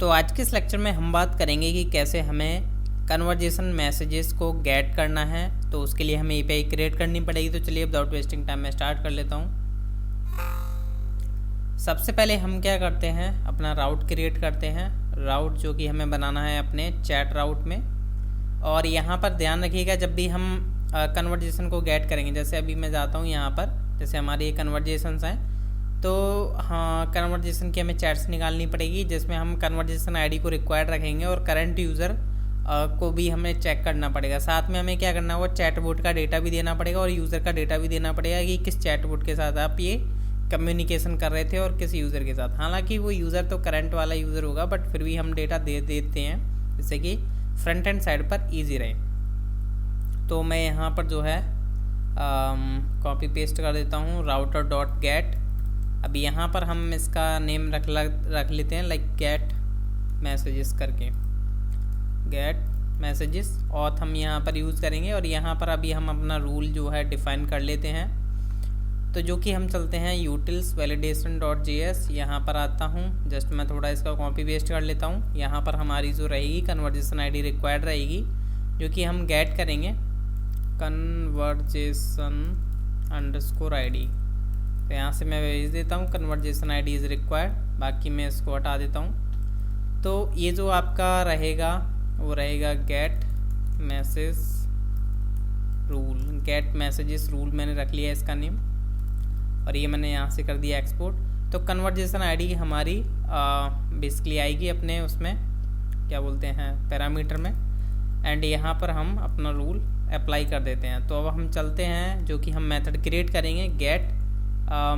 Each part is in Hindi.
तो आज के इस लेक्चर में हम बात करेंगे कि कैसे हमें कन्वर्जेशन मैसेजेस को गेट करना है। तो उसके लिए हमें एपीआई क्रिएट करनी पड़ेगी। तो चलिए विदाउट वेस्टिंग टाइम मैं स्टार्ट कर लेता हूँ। सबसे पहले हम क्या करते हैं, अपना राउट क्रिएट करते हैं। राउट जो कि हमें बनाना है अपने चैट राउट में। और यहाँ पर ध्यान रखिएगा, जब भी हम कन्वर्जेशन को गेट करेंगे, जैसे अभी मैं जाता हूँ यहाँ पर, जैसे हमारी ये कन्वर्जेशंस हैं, तो हाँ कन्वर्जेशन की हमें चैट्स निकालनी पड़ेगी जिसमें हम कन्वर्जेशन आईडी को रिक्वायर्ड रखेंगे और करंट यूज़र को भी हमें चेक करना पड़ेगा। साथ में हमें क्या करना होगा, चैट बोट का डेटा भी देना पड़ेगा और यूज़र का डेटा भी देना पड़ेगा कि किस चैट बोट के साथ आप ये कम्युनिकेशन कर रहे थे और किस यूज़र के साथ। हालांकि वो यूज़र तो करंट वाला यूज़र होगा, बट फिर भी हम डेटा दे देते हैं जिससे कि फ्रंट एंड साइड पर ईजी रहे। तो मैं यहाँ पर जो है कॉपी पेस्ट कर देता हूँ राउटर डॉट गेट। अभी यहाँ पर हम इसका नेम रख लेते हैं लाइक गेट मैसेजेस करके, गेट मैसेजेस ऑथ हम यहाँ पर यूज़ करेंगे। और यहाँ पर अभी हम अपना रूल जो है डिफ़ाइन कर लेते हैं। तो जो कि हम चलते हैं यूटिल्स वैलिडेशन डॉट जेएस, यहाँ पर आता हूँ। जस्ट मैं थोड़ा इसका कॉपी पेस्ट कर लेता हूँ। यहाँ पर हमारी जो रहेगी कन्वर्जेशन आईडी रिक्वायर्ड रहेगी जो कि हम गेट करेंगे, कन्वर्जेशन अंडरस्कोर आईडी। तो यहाँ से मैं भेज देता हूँ कन्वर्जेशन आईडी इज़ रिक्वायर्ड, बाकी मैं इसको हटा देता हूँ। तो ये जो आपका रहेगा वो रहेगा gate message rule, get messages rule मैंने रख लिया इसका नेम, और ये मैंने यहाँ से कर दिया एक्सपोर्ट। तो कन्वर्जेशन आईडी हमारी बेसिकली आएगी अपने उसमें क्या बोलते हैं पैरामीटर में, एंड यहाँ पर हम अपना रूल अप्लाई कर देते हैं। तो अब हम चलते हैं जो कि हम मेथड क्रिएट करेंगे गेट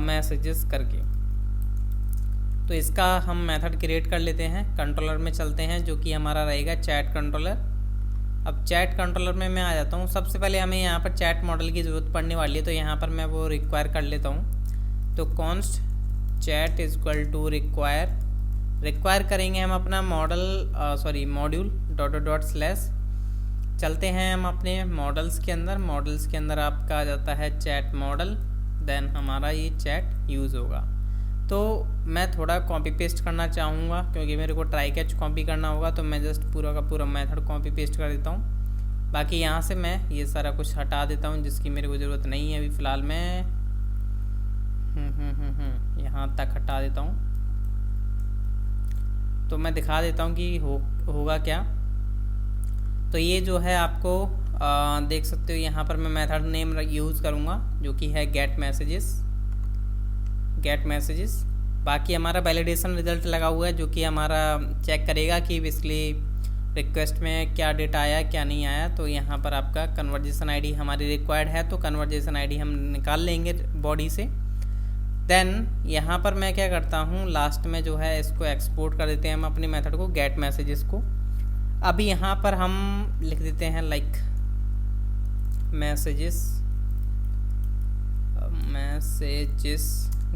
मैसेजेस करके। तो इसका हम मेथड क्रिएट कर लेते हैं। कंट्रोलर में चलते हैं जो कि हमारा रहेगा चैट कंट्रोलर। अब चैट कंट्रोलर में मैं आ जाता हूँ। सबसे पहले हमें यहाँ पर चैट मॉडल की ज़रूरत पड़ने वाली है, तो यहाँ पर मैं वो रिक्वायर कर लेता हूँ। तो const chat is equal to require करेंगे हम अपना मॉड्यूल डॉट स्लैश। चलते हैं हम अपने मॉडल्स के अंदर। मॉडल्स के अंदर आपका आ जाता है चैट मॉडल, देन हमारा ये चैट यूज़ होगा। तो मैं थोड़ा कॉपी पेस्ट करना चाहूँगा क्योंकि मेरे को ट्राई कैच कॉपी करना होगा, तो मैं जस्ट पूरा का पूरा मेथड कॉपी पेस्ट कर देता हूँ। बाकी यहाँ से मैं ये सारा कुछ हटा देता हूँ जिसकी मेरे को ज़रूरत नहीं है अभी फ़िलहाल। मैं यहाँ तक हटा देता हूँ। तो मैं दिखा देता हूँ कि होगा क्या। तो ये जो है आपको देख सकते हो, यहाँ पर मैं मेथड नेम यूज़ करूँगा जो कि है गेट मैसेजेस। बाकी हमारा वैलिडेशन रिजल्ट लगा हुआ है जो कि हमारा चेक करेगा कि बेसिकली रिक्वेस्ट में क्या डेटा आया क्या नहीं आया। तो यहाँ पर आपका कन्वर्जेशन आईडी हमारी रिक्वायर्ड है, तो कन्वर्जेशन आईडी हम निकाल लेंगे बॉडी से। देन यहाँ पर मैं क्या करता हूँ, लास्ट में जो है इसको एक्सपोर्ट कर देते हैं हम अपने मेथड को गेट मैसेजेस को। अभी यहाँ पर हम लिख देते हैं लाइक मैसेजेस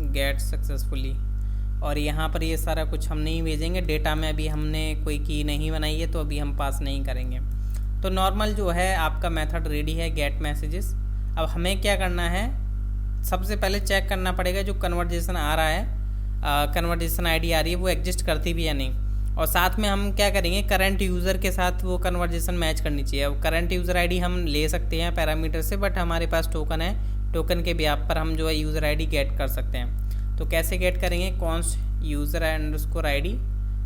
गेट सक्सेसफुली, और यहाँ पर ये सारा कुछ हम नहीं भेजेंगे। डेटा में अभी हमने कोई की नहीं बनाई है तो अभी हम पास नहीं करेंगे। तो नॉर्मल जो है आपका मेथड रेडी है गेट मैसेजेस। अब हमें क्या करना है, सबसे पहले चेक करना पड़ेगा जो कन्वर्जेशन आ रहा है, कन्वर्जेशन आईडी आ रही है वो एग्जिस्ट करती भी या नहीं। और साथ में हम क्या करेंगे, करंट यूज़र के साथ वो कन्वर्जेशन मैच करनी चाहिए। अब करंट यूज़र आईडी हम ले सकते हैं पैरामीटर से, बट हमारे पास टोकन है, टोकन के ब्याह पर हम जो है यूज़र आईडी गेट कर सकते हैं। तो कैसे गेट करेंगे, const user underscore ID,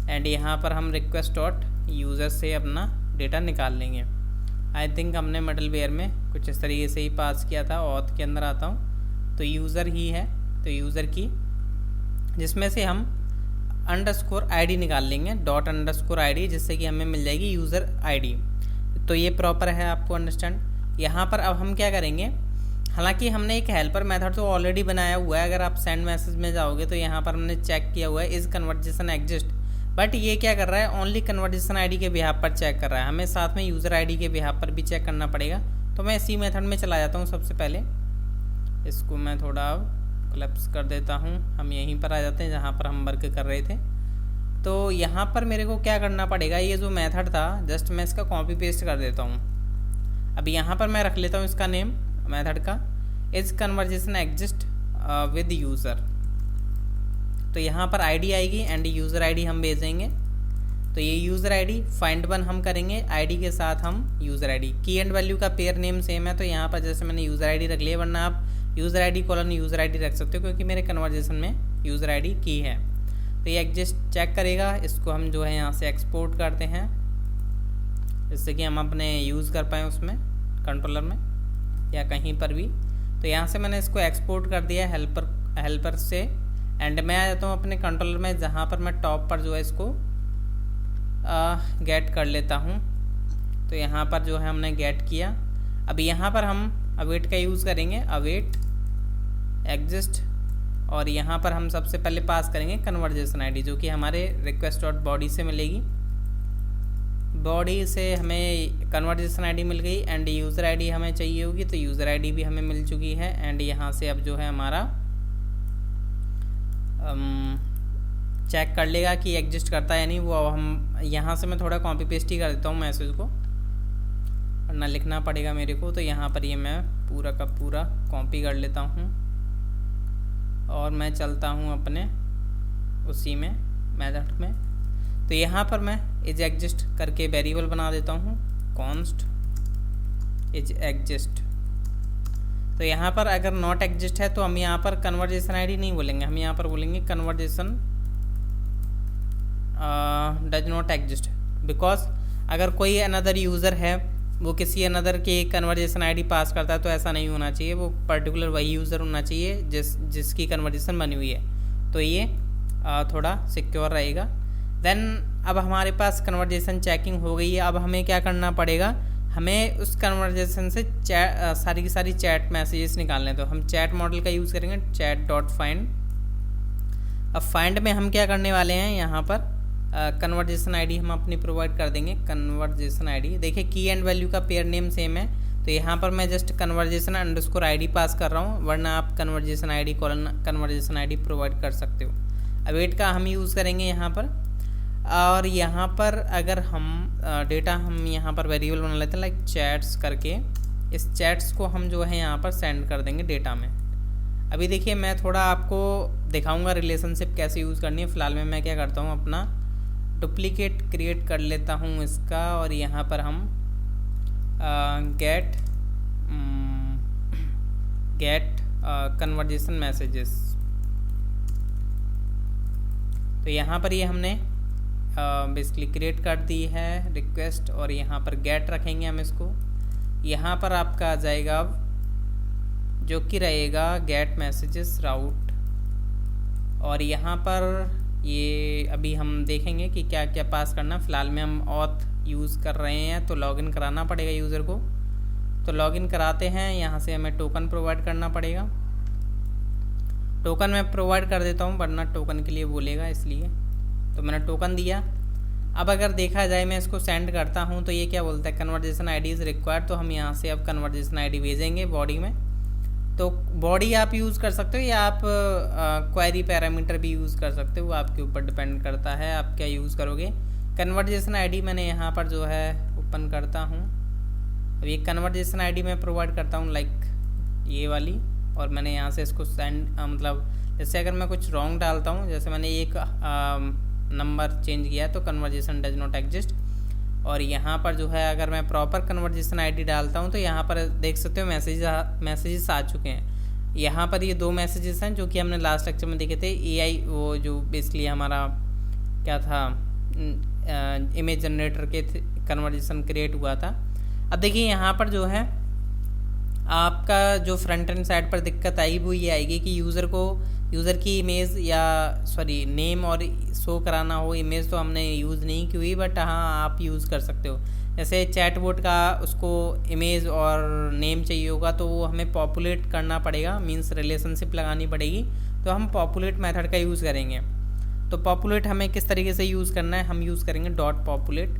and यहाँ पर हम रिक्वेस्ट डॉट यूज़र से अपना डेटा निकाल लेंगे। आई थिंक हमने मिडलवेयर में कुछ इस तरीके से ही पास किया था। ऑथ के अंदर आता हूँ तो यूज़र ही है, तो यूज़र की जिसमें से हम अंडरस्कोर आईडी निकाल लेंगे, डॉट अंडरस्कोर आईडी, जिससे कि हमें मिल जाएगी यूज़र आईडी। तो ये प्रॉपर है, आपको अंडरस्टैंड। यहाँ पर अब हम क्या करेंगे, हालांकि हमने एक हेल्पर मेथड तो ऑलरेडी बनाया हुआ है। अगर आप सेंड मैसेज में जाओगे तो यहाँ पर हमने चेक किया हुआ है इज़ कन्वर्जेशन एग्जिस्ट, बट ये क्या कर रहा है, ओनली कन्वर्जेशन आईडी के बिहाफ पर चेक कर रहा है। हमें साथ में यूज़र आईडी के बिहाफ पर भी चेक करना पड़ेगा। तो मैं इसी मेथड में चला जाता हूँ। सबसे पहले इसको मैं थोड़ा क्लैप्स कर देता हूँ। हम यहीं पर आ जाते हैं जहाँ पर हम वर्क कर रहे थे। तो यहाँ पर मेरे को क्या करना पड़ेगा, ये जो मेथड था जस्ट मैं इसका कॉपी पेस्ट कर देता हूँ। अब यहाँ पर मैं रख लेता हूँ इसका नेम मेथड का is conversation exist with user. तो यहाँ पर आईडी आएगी एंड यूज़र आईडी हम भेजेंगे। तो ये यूज़र आईडी, फाइंड वन हम करेंगे आईडी के साथ हम यूज़र आईडी, की एंड वैल्यू का पेयर नेम सेम है, तो यहाँ पर जैसे मैंने यूज़र आईडी रख लिया, वरना आप user ID colon user ID रख सकते हो क्योंकि मेरे कन्वर्जेशन में यूज़र आईडी की है। तो ये एग्जिस्ट चेक करेगा, इसको हम जो है यहाँ से एक्सपोर्ट करते हैं जिससे कि हम अपने यूज़ कर पाएँ उसमें कंट्रोलर में या कहीं पर भी। तो यहाँ से मैंने इसको एक्सपोर्ट कर दिया हेल्पर से, एंड मैं आ जाता हूँ अपने कंट्रोलर में जहाँ पर मैं टॉप पर जो है इसको गेट कर लेता हूँ। तो यहाँ पर जो है हमने गेट किया। अब यहाँ पर हम अवेट का यूज़ करेंगे, अवेट एग्जिस्ट, और यहाँ पर हम सबसे पहले पास करेंगे कन्वर्जेशन आईडी जो कि हमारे रिक्वेस्ट डॉट बॉडी से मिलेगी। बॉडी से हमें कन्वर्जेशन आईडी मिल गई एंड यूज़र आईडी हमें चाहिए होगी, तो यूज़र आईडी भी हमें मिल चुकी है। एंड यहाँ से अब जो है हमारा चेक कर लेगा कि एग्जिस्ट करता है या नहीं वो। अब हम यहाँ से मैं थोड़ा कॉपी पेस्ट ही कर देता हूँ मैसेज को, वरना लिखना पड़ेगा मेरे को। तो यहाँ पर ये मैं पूरा का पूरा कॉपी कर लेता हूँ और मैं चलता हूँ अपने उसी में मेथड में। तो यहाँ पर मैं इज एग्जिस्ट करके वेरिएबल बना देता हूँ, कॉन्स्ट इज एग्जिस्ट। तो यहाँ पर अगर नॉट एग्जिस्ट है तो हम यहाँ पर कन्वर्जेशन आईडी नहीं बोलेंगे, हम यहाँ पर बोलेंगे conversation does not exist. Because अगर कोई अनदर यूज़र है वो किसी अनदर के कन्वर्जेशन आईडी पास करता है तो ऐसा नहीं होना चाहिए, वो पर्टिकुलर वही यूज़र होना चाहिए जिसकी कन्वर्जेशन बनी हुई है। तो ये थोड़ा सिक्योर रहेगा। देन अब हमारे पास कन्वर्जेशन चेकिंग हो गई है। अब हमें क्या करना पड़ेगा, हमें उस कन्वर्जेशन से सारी की सारी चैट मैसेजेस निकालने हैं। तो हम चैट मॉडल का यूज़ करेंगे, चैट डॉट फाइंड। अब फाइंड में हम क्या करने वाले हैं, यहाँ पर कन्वर्जेशन आईडी हम अपनी प्रोवाइड कर देंगे। कन्वर्जेशन आईडी देखिए की एंड वैल्यू का पेयर नेम सेम है, तो यहाँ पर मैं जस्ट कन्वर्जेशन अंडरस्कोर आईडी पास कर रहा हूँ, वरना आप conversation ID colon conversation ID provide कर सकते हो। अवेट का हम यूज़ करेंगे यहाँ पर। और यहाँ पर अगर हम डेटा हम यहाँ पर वेरिएबल बना लेते हैं लाइक चैट्स करके, इस चैट्स को हम जो है यहाँ पर सेंड कर देंगे डेटा में। अभी देखिए मैं थोड़ा आपको दिखाऊंगा रिलेशनशिप कैसे यूज़ करनी है। फ़िलहाल में मैं क्या करता हूँ, अपना डुप्लीकेट क्रिएट कर लेता हूँ इसका, और यहाँ पर हम गेट कन्वर्जेशन मैसेजेस। तो यहाँ पर ये हमने बेसिकली क्रिएट कर दी है रिक्वेस्ट, और यहाँ पर गेट रखेंगे हम इसको। यहाँ पर आपका आ जाएगा अब जो कि रहेगा गेट मैसेजेस राउट, और यहाँ पर ये अभी हम देखेंगे कि क्या क्या पास करना। फ़िलहाल में हम ऑथ यूज़ कर रहे हैं तो लॉगिन कराना पड़ेगा यूज़र को। तो लॉगिन कराते हैं, यहाँ से हमें टोकन प्रोवाइड करना पड़ेगा। टोकन मैं प्रोवाइड कर देता हूँ वरना टोकन के लिए बोलेगा, इसलिए तो मैंने टोकन दिया। अब अगर देखा जाए मैं इसको सेंड करता हूँ तो ये क्या बोलता है, कन्वर्जेशन आईडी इज़ रिक्वायर्ड। तो हम यहाँ से अब कन्वर्जेशन आईडी भेजेंगे बॉडी में। तो बॉडी आप यूज़ कर सकते हो या आप क्वेरी पैरामीटर भी यूज़ कर सकते हो, वो आपके ऊपर डिपेंड करता है आप क्या यूज़ करोगे। कन्वर्जेशन आईडी मैंने यहाँ पर जो है ओपन करता हूँ। अब ये कन्वर्जेशन आईडी मैं प्रोवाइड करता हूँ लाइक ये वाली, और मैंने यहाँ से इसको सेंड मतलब जैसे अगर मैं कुछ रॉन्ग डालता हूँ, जैसे मैंने एक नंबर चेंज किया तो कन्वर्जेशन डज नॉट एग्जिस्ट। और यहाँ पर जो है अगर मैं प्रॉपर कन्वर्जेशन आईडी डालता हूँ तो यहाँ पर देख सकते हो मैसेजेस आ चुके हैं। यहाँ पर ये 2 मैसेजेस हैं जो कि हमने लास्ट लेक्चर में देखे थे। एआई वो जो बेसिकली हमारा क्या था, इमेज जनरेटर के कन्वर्जेशन क्रिएट हुआ था। अब देखिए यहाँ पर जो है आपका जो फ्रंट एंड साइड पर दिक्कत आई वो ये आएगी कि यूज़र की इमेज या सॉरी नेम और शो कराना हो। इमेज तो हमने यूज़ नहीं की हुई, बट हाँ आप यूज़ कर सकते हो। जैसे चैटबॉट का उसको इमेज और नेम चाहिए होगा तो वो हमें पॉपुलेट करना पड़ेगा, मींस रिलेशनशिप लगानी पड़ेगी। तो हम पॉपुलेट मेथड का यूज़ करेंगे। तो पॉपुलेट हमें किस तरीके से यूज़ करना है, हम यूज़ करेंगे डॉट पॉपुलेट।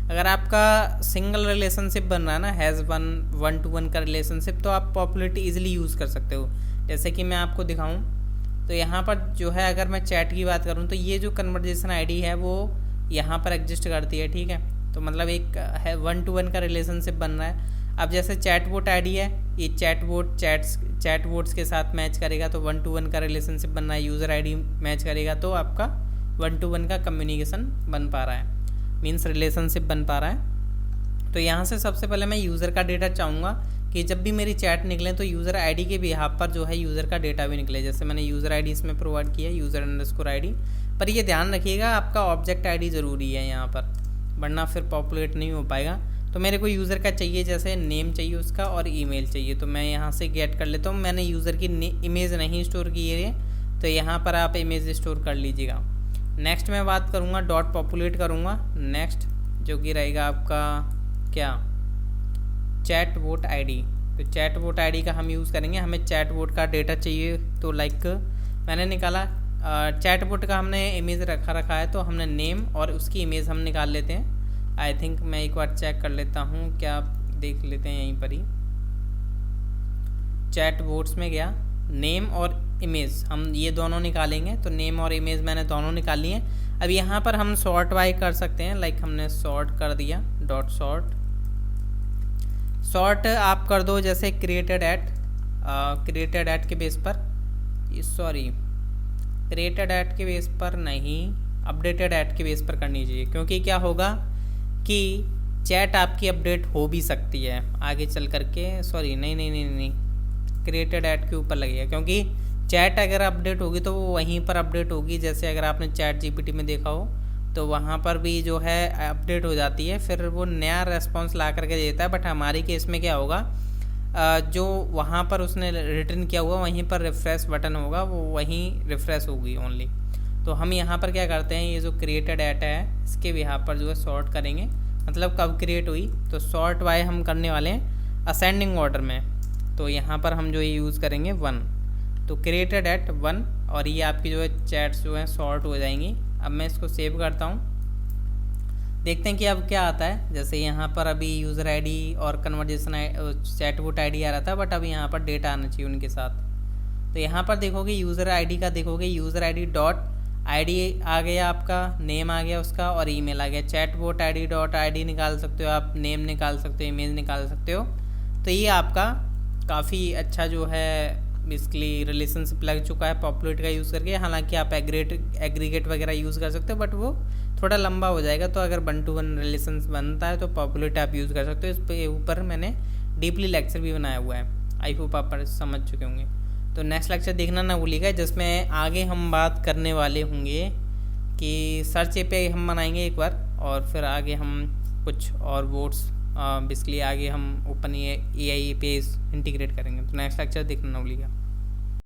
अगर आपका सिंगल रिलेशनशिप बन रहा है ना, हैज़ वन टू वन का रिलेशनशिप, तो आप पॉपुलेट ईजिली यूज़ कर सकते हो। जैसे कि मैं आपको दिखाऊं तो यहाँ पर जो है अगर मैं चैट की बात करूँ तो ये जो कन्वर्जेशन आईडी है वो यहाँ पर एग्जिस्ट करती है, ठीक है। तो मतलब एक है 1 to 1 का रिलेशनशिप बन रहा है। अब जैसे चैटबॉट आईडी है, ये चैटबॉट्स के साथ मैच करेगा तो 1 to 1 का रिलेशनशिप बन रहा है। यूज़र आईडी मैच करेगा तो आपका 1 to 1 का कम्युनिकेशन बन पा रहा है, मीन्स रिलेशनशिप बन पा रहा है। तो यहाँ से सबसे पहले मैं यूज़र का डेटा चाहूँगा कि जब भी मेरी चैट निकले तो यूज़र आईडी के बिहाफ पर जो है यूज़र का डेटा भी निकले। जैसे मैंने यूज़र आईडी इसमें प्रोवाइड किया, यूज़र अंडरस्कोर आईडी, पर ये ध्यान रखिएगा आपका ऑब्जेक्ट आईडी ज़रूरी है यहाँ पर, वरना फिर पॉपुलेट नहीं हो पाएगा। तो मेरे को यूज़र का चाहिए, जैसे नेम चाहिए उसका और ईमेल चाहिए, तो मैं यहाँ से गेट कर लेता हूँ। मैंने यूज़र की इमेज नहीं स्टोर की है, तो यहाँ पर आप इमेज स्टोर कर लीजिएगा। नेक्स्ट मैं बात करूँगा, डॉट पॉपुलेट करूँगा नेक्स्ट, जो कि रहेगा आपका क्या, चैट बोट आईडी। तो चैट बोट आईडी का हम यूज़ करेंगे, हमें चैट बोट का डेटा चाहिए। तो लाइक मैंने निकाला चैट बोट का, हमने इमेज रखा है, तो हमने नेम और उसकी इमेज हम निकाल लेते हैं। आई थिंक मैं एक बार चेक कर लेता हूँ, क्या आप देख लेते हैं यहीं पर ही, चैट बोट्स में गया, नेम और इमेज हम ये दोनों निकालेंगे। तो नेम और इमेज मैंने दोनों निकाल लिए हैं। अब यहाँ पर हम सॉर्ट बाय कर सकते हैं, लाइक हमने सॉर्ट कर दिया, डॉट सॉर्ट। सॉर्ट आप कर दो जैसे क्रिएटेड एट के बेस पर, सॉरी क्रिएटेड एट के बेस पर नहीं, अपडेटेड एट के बेस पर करनी चाहिए, क्योंकि क्या होगा कि चैट आपकी अपडेट हो भी सकती है आगे चल करके। सॉरी नहीं, क्रिएटेड एट के ऊपर लगेगा, क्योंकि चैट अगर अपडेट होगी तो वो वहीं पर अपडेट होगी। जैसे अगर आपने चैट जीपीटी में देखा हो तो वहाँ पर भी जो है अपडेट हो जाती है, फिर वो नया रेस्पॉन्स ला करके देता है। बट हमारे केस में क्या होगा, जो वहाँ पर उसने रिटर्न किया हुआ वहीं पर रिफ्रेश बटन होगा, वो वहीं रिफ्रेश होगी ओनली। तो हम यहाँ पर क्या करते हैं, ये जो क्रिएटेड एट है इसके यहाँ पर जो है सॉर्ट करेंगे, मतलब कब क्रिएट हुई, तो सॉर्ट बाय हम करने वाले हैं असेंडिंग ऑर्डर में। तो यहाँ पर हम जो ये यूज़ करेंगे 1, तो क्रिएटेड एट 1, और ये आपकी जो है चैट्स जो है सॉर्ट हो जाएंगी। अब मैं इसको सेव करता हूँ, देखते हैं कि अब क्या आता है। जैसे यहाँ पर अभी यूज़र आईडी और कन्वर्जेशन चैटबॉट आईडी आ रहा था, बट अब यहाँ पर डेटा आना चाहिए उनके साथ। तो यहाँ पर देखोगे यूज़र आईडी का, देखोगे यूज़र आईडी डॉट आईडी आ गया, आपका नेम आ गया उसका, और ईमेल आ गया। चैटबॉट आईडी डॉट आईडी निकाल सकते हो आप, नेम निकाल सकते हो, इमेज निकाल सकते हो। तो ये आपका काफ़ी अच्छा जो है बेसिकली रिलेशनशिप लग चुका है पॉपुलेट का यूज़ करके। हालांकि आप एग्रीगेट वगैरह यूज़ कर सकते हो, बट वो थोड़ा लंबा हो जाएगा। तो अगर 1 to 1 रिलेशन बनता है तो पॉपुलेट आप यूज़ कर सकते हो। इस पे ऊपर मैंने डीपली लेक्चर भी बनाया हुआ है, आई होप आप समझ चुके होंगे। तो नेक्स्ट लेक्चर देखना ना भूलिएगा, जिसमें आगे हम बात करने वाले होंगे कि सर्च पे हम बनाएंगे एक बार, और फिर आगे हम कुछ और बोर्ड्स बेसिकली आगे हम ओपन AI पे इंटीग्रेट करेंगे। तो नेक्स्ट लेक्चर देखना ना भूलिएगा।